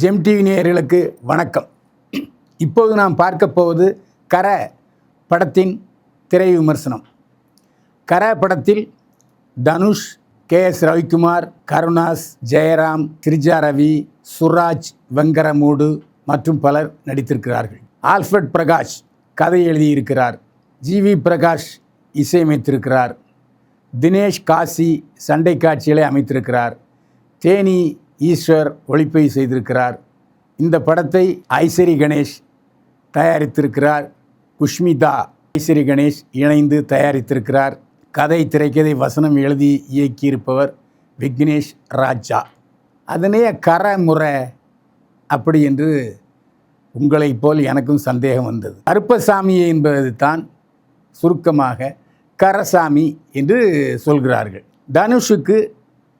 GeM TV நேயர்களுக்கு வணக்கம். இப்போது நாம் பார்க்க போவது கர படத்தின் திரை விமர்சனம். கர படத்தில் தனுஷ், KS ரவிக்குமார், கருணாஸ், ஜெயராம், திரிஜா ரவி, சுராஜ் வெங்கரமூடு மற்றும் பலர் நடித்திருக்கிறார்கள். ஆல்ஃபர்ட் பிரகாஷ் கதை எழுதியிருக்கிறார். GV பிரகாஷ் இசையமைத்திருக்கிறார். தினேஷ் காசி சண்டை காட்சிகளை அமைத்திருக்கிறார். தேனி ஈஸ்வர் ஒளிப்பதிவு செய்திருக்கிறார். இந்த படத்தை ஐசரி கணேஷ் தயாரித்திருக்கிறார். குஷ்மிதா ஐசரி கணேஷ் இணைந்து தயாரித்திருக்கிறார். கதை, திரைக்கதை, வசனம் எழுதி இயக்கியிருப்பவர் விக்னேஷ் ராஜா. அதனே கரமுறை அப்படி என்று உங்களைப் போல் எனக்கும் சந்தேகம் வந்தது. கருப்பசாமி என்பது தான் சுருக்கமாக கரசாமி என்று சொல்கிறார்கள். தனுஷுக்கு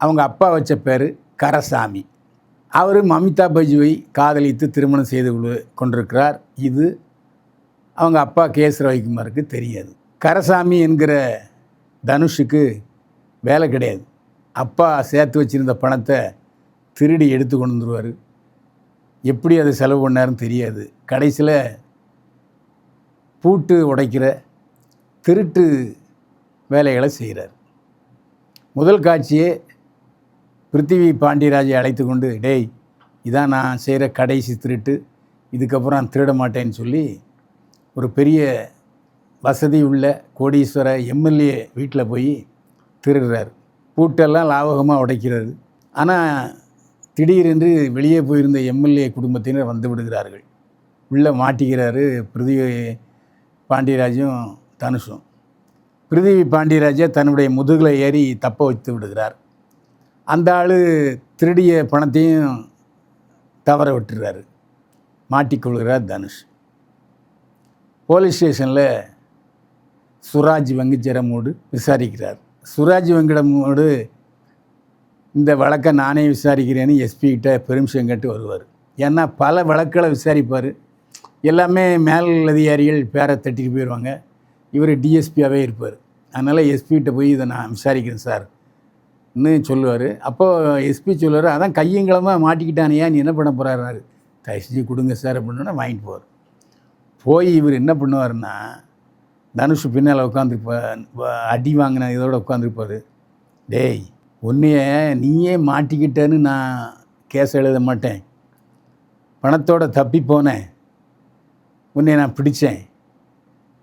அவங்க அப்பா வச்ச பேர் கரசாமி. அவர் மமிதா பஜ்வை காதலித்து திருமணம் செய்து கொண்டிருக்கிறார். இது அவங்க அப்பா KS ரவிக்குமாருக்கு தெரியாது. கரசாமி என்கிற தனுஷுக்கு வேலை கிடையாது. அப்பா சேர்த்து வச்சுருந்த பணத்தை திருடி எடுத்து கொண்டு வந்துடுவார். எப்படி அதை செலவு பண்ணாருன்னு தெரியாது. கடைசியில் பூட்டு உடைக்கிற திருட்டு வேலைகளை செய்கிறார். முதல் காட்சியே பிருத்திவி பாண்டியராஜை அழைத்து கொண்டு, டேய் இதான் நான் செய்கிற கடைசி திருட்டு, இதுக்கப்புறம் நான் திருட மாட்டேன்னு சொல்லி ஒரு பெரிய வசதி உள்ள கோடீஸ்வர MLA வீட்டில் போய் திருடுறார். பூட்டெல்லாம் லாவகமாக உடைக்கிறாரு. ஆனால் திடீரென்று வெளியே போயிருந்த MLA குடும்பத்தினர் வந்து விடுகிறார்கள். உள்ளே மாட்டிக்கிறாரு பிருத்திவி பாண்டியராஜும் தனுஷும். பிருத்திவி பாண்டியராஜை தன்னுடைய முதுகில் ஏறி தப்ப வைத்து விடுகிறார். அந்த ஆள் திருடிய பணத்தையும் தவற விட்டுறாரு. மாட்டிக்கொள்கிறார் தனுஷ். போலீஸ் ஸ்டேஷனில் சுராஜ் வெங்கரமூடு விசாரிக்கிறார். சுராஜ் வெங்கரமூடு இந்த வழக்கை நானே விசாரிக்கிறேன்னு SP கிட்ட பெர்மிஷன் கேட்டு வருவார். ஏன்னா பல வழக்குகளை விசாரிப்பார். எல்லாமே மேல் அதிகாரிகள் பேரை தட்டிட்டு போயிடுவாங்க. இவர் DSPயாகவே இருப்பார். அதனால் SP கிட்ட போய் இதை நான் விசாரிக்கிறேன் சார் இன்னும் சொல்லுவார். அப்போது SP சொல்லுவார், அதான் கையங்கிழமாக மாட்டிக்கிட்டானையா, நீ என்ன பண்ண போகிறாரு, தயவுசெஞ்சு கொடுங்க சார் அப்படின்னா வாங்கிட்டு போவார். போய் இவர் என்ன பண்ணுவார்னா, தனுஷ் பின்னால் உட்காந்துருப்பார், அடி வாங்கின இதோடு உட்காந்துருப்பார். டேய் உன்னைய நீயே மாட்டிக்கிட்டேன்னு நான் கேஸ் எழுத மாட்டேன், பணத்தோடு தப்பி போனேன், உன்னை நான் பிடிச்சேன்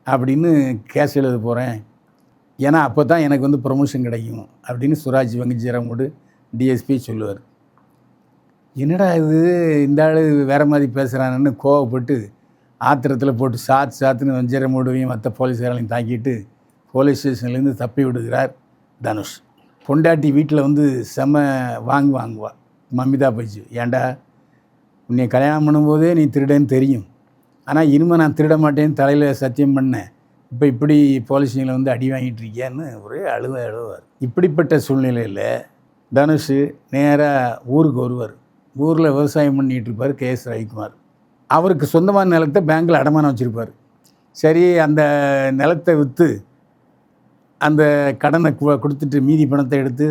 அப்படின்னு கேஸ் எழுத போகிறேன். ஏன்னா அப்போ தான் எனக்கு ப்ரொமோஷன் கிடைக்கும் அப்படின்னு சுராஜ் வெங்கரமூடு DSP சொல்லுவார். என்னடா இது இந்த ஆள் வேறு மாதிரி பேசுகிறான்னு கோவப்பட்டு ஆத்திரத்தில் போட்டு சாத்துன்னு வெங்கரமூடுவையும் மற்ற போலீஸ்காரங்களையும் தாக்கிட்டு போலீஸ் ஸ்டேஷன்லேருந்து தப்பி விடுகிறார் தனுஷ். பொண்டாட்டி வீட்டில் செம வாங்குவா மமிதா பஜ்ஜு. ஏன்டா உன்னை கல்யாணம் பண்ணும்போதே நீ திருடன்னு தெரியும், ஆனால் இனிமேல் நான் திருட மாட்டேன்னு தலையில் சத்தியம் பண்ணேன், இப்போ இப்படி போலீஸில் அடி வாங்கிட்டு இருக்கியான்னு ஒரே அழுவார். இப்படிப்பட்ட சூழ்நிலையில் தனுஷ் நேராக ஊருக்கு வருவார். ஊரில் விவசாயம் பண்ணிகிட்டு இருப்பார் KS ரவிக்குமார். அவருக்கு சொந்தமான நிலத்தை பேங்க்கில் அடமானம் வச்சுருப்பார். சரி, அந்த நிலத்தை விற்று அந்த கடனை கொடுத்துட்டு மீதி பணத்தை எடுத்து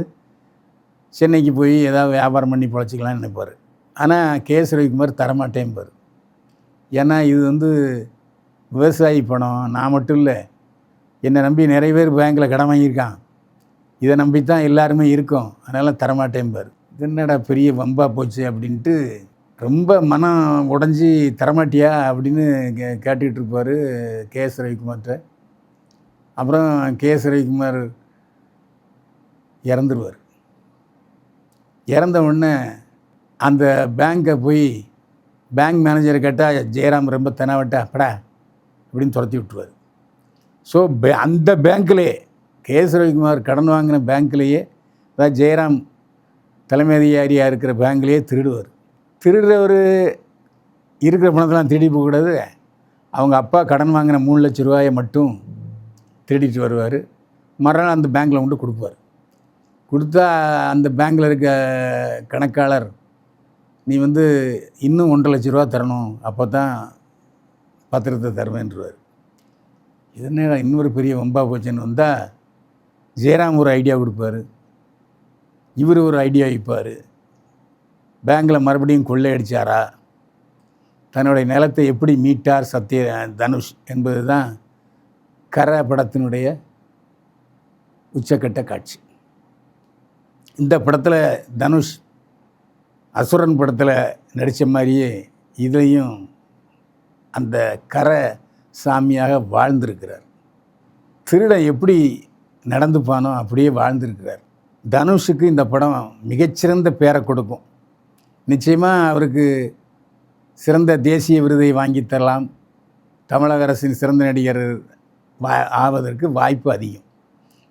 சென்னைக்கு போய் ஏதாவது வியாபாரம் பண்ணி பொழைச்சிக்கலான்னு நினைப்பார். ஆனால் KS ரவிக்குமார் தரமாட்டேன்பார். ஏன்னா இது விவசாயி பணம், நான் மட்டும் இல்லை, என்னை நம்பி நிறைய பேர் பேங்க்கில் கடன் வாங்கியிருக்கான், இதை நம்பி தான் எல்லாருமே இருக்கோம், அதனால் தரமாட்டேன்பார். இது என்னடா பெரிய வம்பா போச்சு அப்படின்ட்டு ரொம்ப மனம் உடஞ்சி தரமாட்டியா அப்படின்னு கேட்டுக்கிட்டு இருப்பார் KS ரவிக்குமார்கிட்ட. அப்புறம் KS ரவிக்குமார் இறந்துருவார். இறந்த உடனே அந்த பேங்க்கை போய் பேங்க் மேனேஜரை கேட்டால் ஜெயராம் ரொம்ப தெனாவட்டா படா அப்படின்னு துரத்தி விட்டுருவார். ஸோ அந்த பேங்க்லேயே KS ரவிக்குமார் கடன் வாங்கின பேங்க்லேயே, அதாவது ஜெயராம் தலைமை அதிகாரியாக இருக்கிற பேங்க்லேயே திருடுவார். திருடுறவர் இருக்கிற பணத்தெல்லாம் திருடி போகக்கூடாது, அவங்க அப்பா கடன் வாங்கின 3 லட்ச ரூபாயை மட்டும் திருடிட்டு வருவார். மறுநாள் அந்த பேங்க்கில் கொண்டு கொடுப்பார். கொடுத்தா அந்த பேங்க்கில் இருக்க கணக்காளர், நீ இன்னும் 1.5 லட்ச ரூபா தரணும், அப்போ தான் பத்திரத்தை தருவேன்றார். இது என்ன இன்னொரு பெரிய வம்பா போச்சுன்னு வந்தால் ஜெயராம் ஒரு ஐடியா கொடுப்பார், இவர் ஒரு ஐடியா வைப்பார். பேங்கில் மறுபடியும் கொள்ளையடிச்சாரா, தன்னுடைய நிலத்தை எப்படி மீட்டார் தனுஷ் என்பது தான் கரை படத்தினுடைய உச்சக்கட்ட காட்சி. இந்த படத்தில் தனுஷ் அசுரன் படத்தில் நடித்த மாதிரியே இதையும் அந்த கரை சாமியாக வாழ்ந்திருக்கிறார். திருடன் எப்படி நடந்துப்பானோ அப்படியே வாழ்ந்திருக்கிறார். தனுஷுக்கு இந்த படம் மிகச்சிறந்த பேரை கொடுக்கும். நிச்சயமாக அவருக்கு சிறந்த தேசிய விருதை வாங்கி தரலாம். தமிழக அரசின் சிறந்த நடிகர் ஆவதற்கு வாய்ப்பு அதிகம்.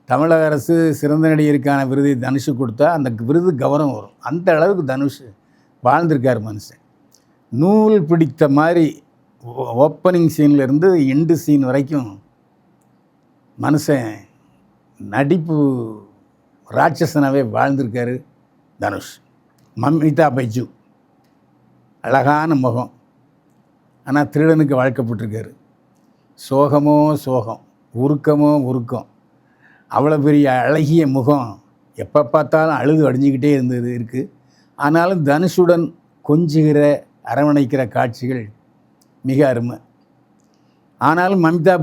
தமிழக அரசு சிறந்த நடிகருக்கான விருதை தனுஷுக்கு கொடுத்தா அந்த விருது கௌரவம் வரும். அந்த அளவுக்கு தனுஷ் வாழ்ந்திருக்கார் மனுஷன். நூல் பிடித்த மாதிரி ஓப்பனிங் சீன்லேருந்து எண்டு சீன் வரைக்கும் மனுஷன் நடிப்பு ராட்சசனாகவே வாழ்ந்திருக்காரு தனுஷ். மமிதா பைஜு அழகான முகம், ஆனால் திருடனுக்கு வாழ்க்கப்பட்டிருக்காரு. சோகமோ சோகம், உருக்கமோ உருக்கம். அவ்வளோ பெரிய அழகிய முகம் எப்போ பார்த்தாலும் அழுது அடிஞ்சிக்கிட்டே இருக்குது. ஆனாலும் தனுஷுடன் கொஞ்சுகிற அரவணைக்கிற காட்சிகள் மிக அருமை. ஆனாலும் மமிதா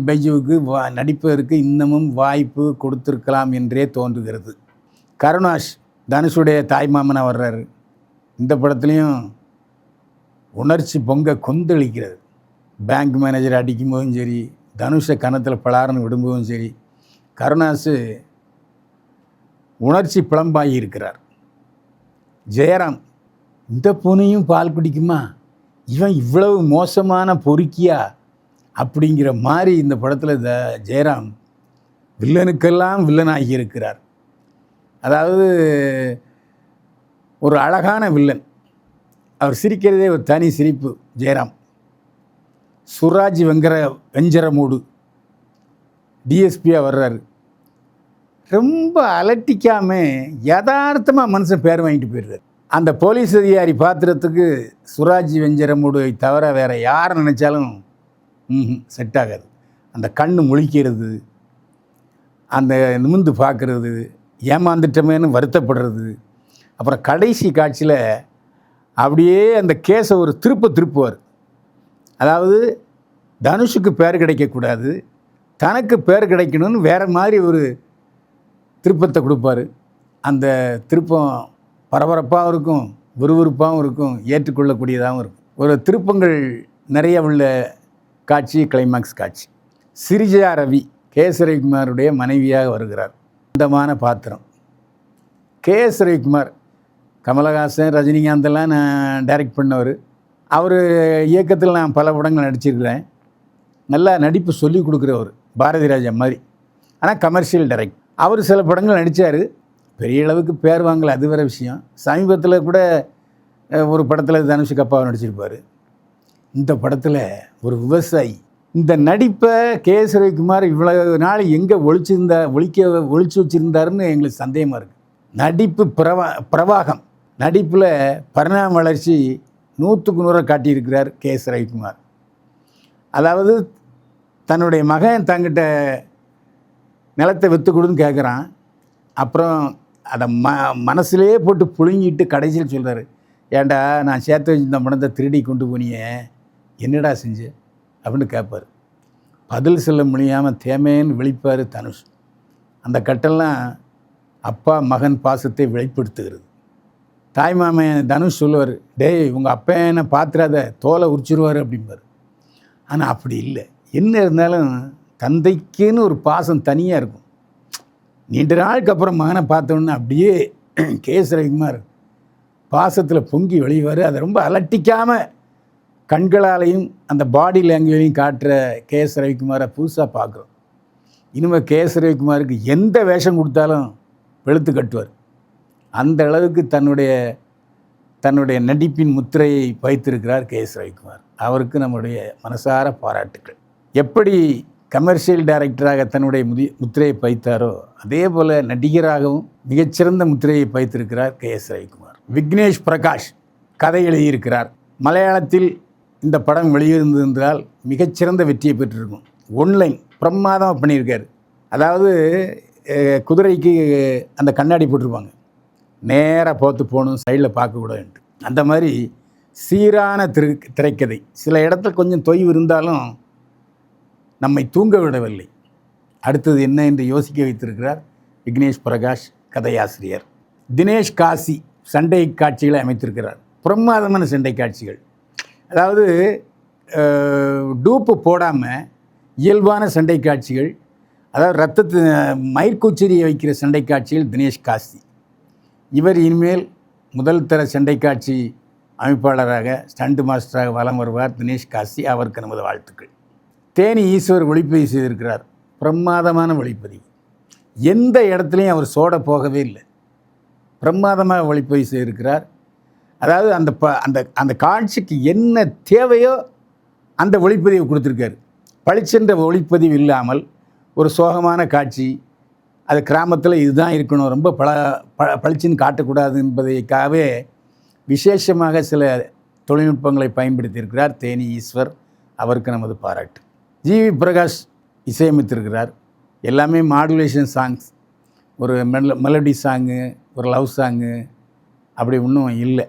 பைஜுவுக்கு நடிப்பதற்கு இன்னமும் வாய்ப்பு கொடுத்துருக்கலாம் என்றே தோன்றுகிறது. கருணாஸ் தனுஷுடைய தாய்மாமனாக வர்றாரு. இந்த படத்துலேயும் உணர்ச்சி பொங்க கொந்தளிக்கிறது. பேங்க் மேனேஜர் அடிக்கும்போதும் சரி, தனுஷை கன்னத்தில் பலாரன்னு விடும்போதும் சரி, கருணாஸு உணர்ச்சி பிளம்பாகி இருக்கிறார். ஜெயராம், இந்த பூனையும் பால் குடிக்குமா, இவன் இவ்வளவு மோசமான பொறுக்கியா அப்படிங்கிற மாதிரி இந்த படத்தில் ஜெயராம் வில்லனுக்கெல்லாம் வில்லனாகி இருக்கிறார். அதாவது ஒரு அழகான வில்லன். அவர் சிரிக்கிறதே ஒரு தனி சிரிப்பு. ஜெயராம் சுராஜ் வெஞ்சரமூடு டிஎஸ்பியாக வர்றாரு. ரொம்ப அலட்டிக்காமல் யதார்த்தமாக மனுஷன் பேர் வாங்கிட்டு போயிடுறாரு. அந்த போலீஸ் அதிகாரி பாத்திரத்துக்கு சுராஜ் வெஞ்சரமூடுவை தவிர வேறு யாரை நினச்சாலும் செட் ஆகாது. அந்த கண் முழிக்கிறது, அந்த நிமிந்து பார்க்குறது, ஏமாந்துட்டமேன்னு வருத்தப்படுறது. அப்புறம் கடைசி காட்சியில் அப்படியே அந்த கேஸை ஒரு திருப்புவார். அதாவது தனுஷுக்கு பேர் கிடைக்கக்கூடாது, தனக்கு பேர் கிடைக்கணும்னு வேறு மாதிரி ஒரு திருப்பத்தை கொடுப்பார். அந்த திருப்பம் பரபரப்பாகவும் இருக்கும், விறுவிறுப்பாகவும் இருக்கும், ஏற்றுக்கொள்ளக்கூடியதாகவும் இருக்கும். ஒரு திருப்பங்கள் நிறைய உள்ள காட்சி கிளைமாக்ஸ் காட்சி. சிரிஜா ரவி கே.எஸ். ரவிக்குமாருடைய மனைவியாக வருகிறார். அந்தமான பாத்திரம். கே.எஸ். ரவிக்குமார் கமலஹாசன், ரஜினிகாந்தெல்லாம் நான் டைரக்ட் பண்ணவர். அவர் இயக்கத்தில் நான் பல படங்கள் நடிச்சிருக்கிறேன். நல்லா நடிப்பு சொல்லி கொடுக்குறவர், பாரதி ராஜா மாதிரி. ஆனால் கமர்ஷியல் டைரக்ட். அவர் சில படங்கள் நடித்தார், பெரிய அளவுக்கு பேர் வாங்கலை, அது வேறு விஷயம். சமீபத்தில் கூட ஒரு படத்தில் தனுஷுக்கு அப்பாவை நடிச்சிருப்பார். இந்த படத்தில் ஒரு விவசாயி. இந்த நடிப்பை கே.எஸ். ரவிக்குமார் இவ்வளவு நாள் எங்கே ஒழிச்சு வச்சுருந்தாருன்னு எங்களுக்கு சந்தேகமாக இருக்குது. நடிப்பு பிரவாகம், நடிப்பில் பரிணாம வளர்ச்சி 100க்கு 100 காட்டியிருக்கிறார் கே.எஸ். ரவிக்குமார். அதாவது தன்னுடைய மகன் தங்கிட்ட நிலத்தை விற்று கொடுன்னு கேட்குறான். அப்புறம் அதை மனசுலே போட்டு புழுங்கிட்டு கடைசியில் சொல்கிறாரு, ஏண்டா நான் சேர்த்து வச்சு இந்த பணத்தை திருடி கொண்டு போனியே, என்னடா செஞ்ச அப்படின்னு கேட்பார். பதில் சொல்ல முடியாமல் தேமேன்னு விழிப்பார் தனுஷ். அந்த கட்டெல்லாம் அப்பா மகன் பாசத்தை வெளிப்படுத்துகிறது. தாய்மாமன் தனுஷ் சொல்லுவார், டேய் உங்கள் அப்பா என்ன பார்த்துறாத, தோலை உரிச்சிருவார் அப்படிம்பார். ஆனால் அப்படி இல்லை. என்ன இருந்தாலும் தந்தைக்குன்னு ஒரு பாசம் தனியாக இருக்கும். நீண்ட நாளுக்கு அப்புறம் மகனை பார்த்தோன்னு அப்படியே கே.எஸ். ரவிக்குமார் பாசத்தில் பொங்கி வெளிவார். அதை ரொம்ப அலட்டிக்காமல் கண்களாலையும் அந்த பாடி லாங்குவேஜையும் காட்டுற கே.எஸ். ரவிக்குமாரை புதுசாக பார்க்குறோம். இனிமேல் கே.எஸ். ரவிக்குமாருக்கு எந்த வேஷம் கொடுத்தாலும் வெளுத்து கட்டுவார். அந்த அளவுக்கு தன்னுடைய நடிப்பின் முத்திரையை வைத்திருக்கிறார் கே.எஸ். ரவிக்குமார். அவருக்கு நம்முடைய மனசார பாராட்டுக்கள். எப்படி கமர்ஷியல் டைரக்டராக தன்னுடைய முத்திரையை பைத்தாரோ அதே போல் நடிகராகவும் மிகச்சிறந்த முத்திரையை பைத்திருக்கிறார் கே.எஸ். ரவிக்குமார். விக்னேஷ் பிரகாஷ் கதை எழுதியிருக்கிறார். மலையாளத்தில் இந்த படம் வெளியிருந்திருந்தால் மிகச்சிறந்த வெற்றியை பெற்றிருக்கும். ஒன்லைன் பிரமாதமாக பண்ணியிருக்கார். அதாவது குதிரைக்கு அந்த கண்ணாடி போட்டிருப்பாங்க, நேராக பார்த்து போகணும், சைடில் பார்க்கக்கூடாதுன்ட்டு. அந்த மாதிரி சீரான திரைக்கதை. சில இடத்துல கொஞ்சம் தொய்வு இருந்தாலும் நம்மை தூங்க விடவில்லை. அடுத்தது என்ன என்று யோசிக்க வைத்திருக்கிறார் விக்னேஷ் பிரகாஷ் கதையாசிரியர். தினேஷ் காசி சண்டை காட்சிகளை அமைத்திருக்கிறார். பிரமாதமான சண்டை காட்சிகள். அதாவது டூப்பு போடாமல் இயல்பான சண்டை காட்சிகள், அதாவது ரத்தத்து மயிர்கூச்செறியை வைக்கிற சண்டை காட்சிகள் தினேஷ் காசி. இவர் இனிமேல் முதல் தர சண்டை காட்சி அமைப்பாளராக ஸ்டண்ட் மாஸ்டராக வலம் வருவார் தினேஷ் காசி. அவருக்கு நமது வாழ்த்துக்கள். தேனி ஈஸ்வர் ஒளிப்பதிவு செய்திருக்கிறார். பிரமாதமான ஒளிப்பதிவு. எந்த இடத்துலையும் அவர் சோட போகவே இல்லை. பிரமாதமாக ஒளிப்பதிவு செய்திருக்கிறார். அதாவது அந்த காட்சிக்கு என்ன தேவையோ அந்த ஒளிப்பதிவு கொடுத்துருக்காரு. பளிச்சென்ற ஒளிப்பதிவு இல்லாமல் ஒரு சோகமான காட்சி, அது கிராமத்தில் இதுதான் இருக்கணும், ரொம்ப பளிச்சுன்னு காட்டக்கூடாது என்பதற்காகவே விசேஷமாக சில தொழில்நுட்பங்களை பயன்படுத்தியிருக்கிறார் தேனி ஈஸ்வர். அவருக்கு நமது பாராட்டு. ஜிவி பிரகாஷ் இசையமைத்திருக்கிறார். எல்லாமே மாடுலேஷன் சாங்ஸ், ஒரு மெலடி சாங்கு, ஒரு லவ் சாங்கு அப்படி ஒன்றும் இல்லை.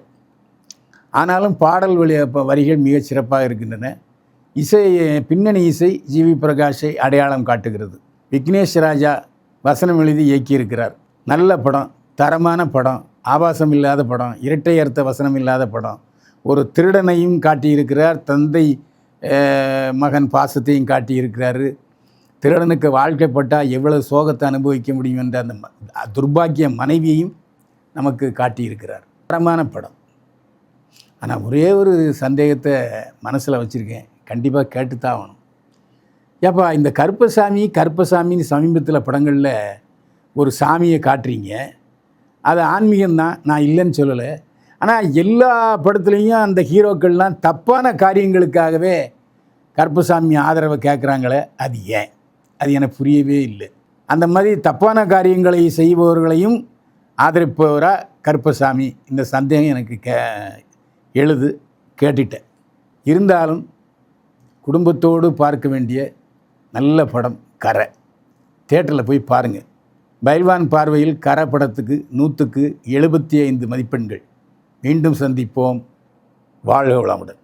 ஆனாலும் பாடல் வரிகள் மிக சிறப்பாக இருக்கின்றன. பின்னணி இசை ஜிவி பிரகாஷை அடையாளம் காட்டுகிறது. விக்னேஷ் ராஜா வசனம் எழுதி இயக்கியிருக்கிறார். நல்ல படம், தரமான படம், ஆபாசம் இல்லாத படம், இரட்டை அர்த்த வசனம் இல்லாத படம். ஒரு திருடனையும் காட்டியிருக்கிறார், தந்தை மகன் பாசத்தையும் காட்டியிருக்கிறாரு. திருடனுக்கு வாழ்க்கைப்பட்டால் எவ்வளவு சோகத்தை அனுபவிக்க முடியும் என்ற அந்த துர்பாக்கிய மனைவியையும் நமக்கு காட்டியிருக்கிறார். தரமான படம். ஆனால் ஒரே ஒரு சந்தேகத்தை மனசில் வச்சுருக்கேன், கண்டிப்பாக கேட்டுத்தான் ஆகணும். ஏப்பா இந்த கருப்பசாமின்னு சமீபத்தில் படங்களில் ஒரு சாமியை காட்டுறீங்க, அது ஆன்மீகம்தான், நான் இல்லைன்னு சொல்லலை. ஆனால் எல்லா படத்துலேயும் அந்த ஹீரோக்கள்லாம் தப்பான காரியங்களுக்காகவே கருப்பசாமி ஆதரவை கேட்குறாங்களே, அது ஏன்? அது எனக்கு புரியவே இல்லை. அந்த மாதிரி தப்பான காரியங்களை செய்பவர்களையும் ஆதரிப்பவராக கருப்பசாமி, இந்த சந்தேகம் எனக்கு கேட்டுட்டேன். இருந்தாலும் குடும்பத்தோடு பார்க்க வேண்டிய நல்ல படம் கரை. தியேட்டரில் போய் பாருங்கள். பைல்வான் பார்வையில் கரை படத்துக்கு 100க்கு 75 மதிப்பெண்கள். மீண்டும் சந்திப்போம். வாழ்க வளமுடன்.